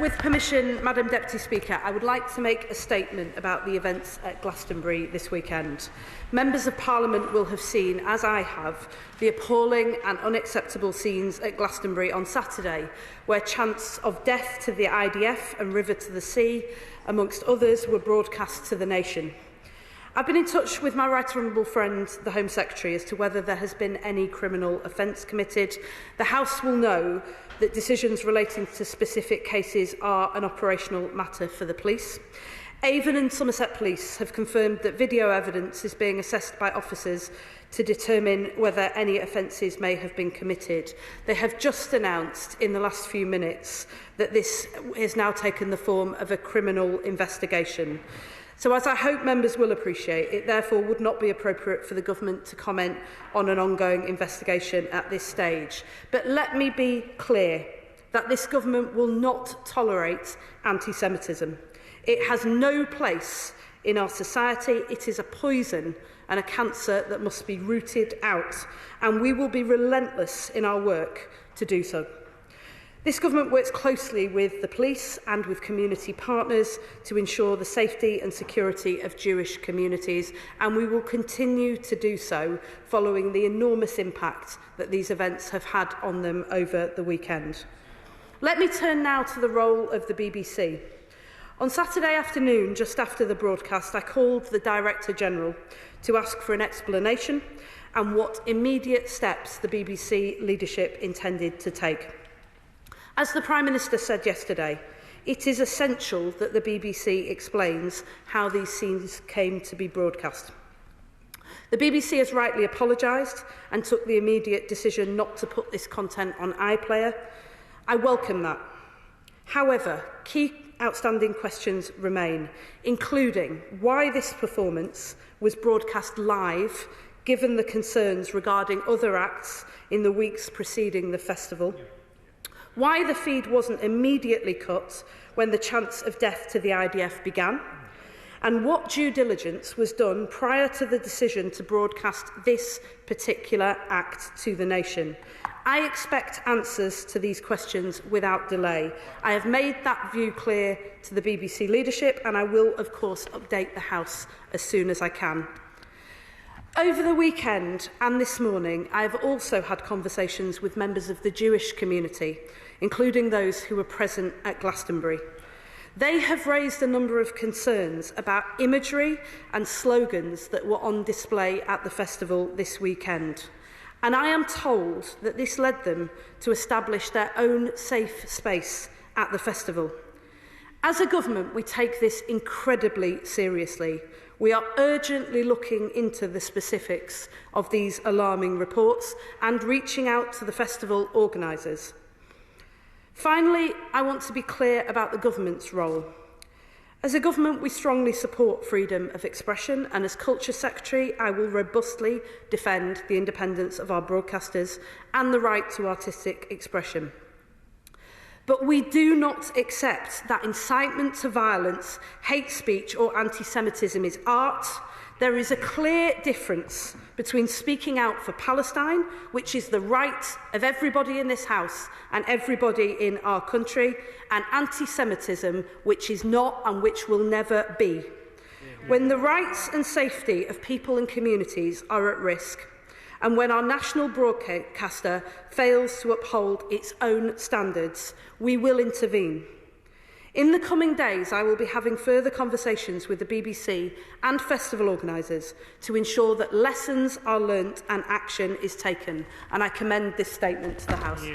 With permission, Madam Deputy Speaker, I would like to make a statement about the events at Glastonbury this weekend. Members of Parliament will have seen, as I have, the appalling and unacceptable scenes at Glastonbury on Saturday, where chants of death to the IDF and river to the sea, amongst others, were broadcast to the nation. I've been in touch with my right honourable friend, the Home Secretary, as to whether there has been any criminal offence committed. The House will know that decisions relating to specific cases are an operational matter for the police. Avon and Somerset Police have confirmed that video evidence is being assessed by officers to determine whether any offences may have been committed. They have just announced in the last few minutes that this has now taken the form of a criminal investigation. So, as I hope members will appreciate, it therefore would not be appropriate for the government to comment on an ongoing investigation at this stage. But let me be clear that this government will not tolerate anti-Semitism. It has no place in our society. It is a poison and a cancer that must be rooted out, and we will be relentless in our work to do so. This government works closely with the police and with community partners to ensure the safety and security of Jewish communities, and we will continue to do so following the enormous impact that these events have had on them over the weekend. Let me turn now to the role of the BBC. On Saturday afternoon, just after the broadcast, I called the Director General to ask for an explanation and what immediate steps the BBC leadership intended to take. As the Prime Minister said yesterday, it is essential that the BBC explains how these scenes came to be broadcast. The BBC has rightly apologised and took the immediate decision not to put this content on iPlayer. I welcome that. However, key outstanding questions remain, including why this performance was broadcast live, given the concerns regarding other acts in the weeks preceding the festival, why the feed wasn't immediately cut when the chants of death to the IDF began, and what due diligence was done prior to the decision to broadcast this particular act to the nation. I expect answers to these questions without delay. I have made that view clear to the BBC leadership, and I will, of course, update the House as soon as I can. Over the weekend and this morning, I have also had conversations with members of the Jewish community, including those who were present at Glastonbury. They have raised a number of concerns about imagery and slogans that were on display at the festival this weekend. And I am told that this led them to establish their own safe space at the festival. As a government, we take this incredibly seriously. We are urgently looking into the specifics of these alarming reports and reaching out to the festival organisers. Finally, I want to be clear about the government's role. As a government, we strongly support freedom of expression, and as Culture Secretary, I will robustly defend the independence of our broadcasters and the right to artistic expression. But we do not accept that incitement to violence, hate speech or anti-Semitism is art. There is a clear difference between speaking out for Palestine, which is the right of everybody in this House and everybody in our country, and anti-Semitism, which is not and which will never be. When the rights and safety of people and communities are at risk, and when our national broadcaster fails to uphold its own standards, we will intervene. In the coming days, I will be having further conversations with the BBC and festival organisers to ensure that lessons are learnt and action is taken. And I commend this statement to the House.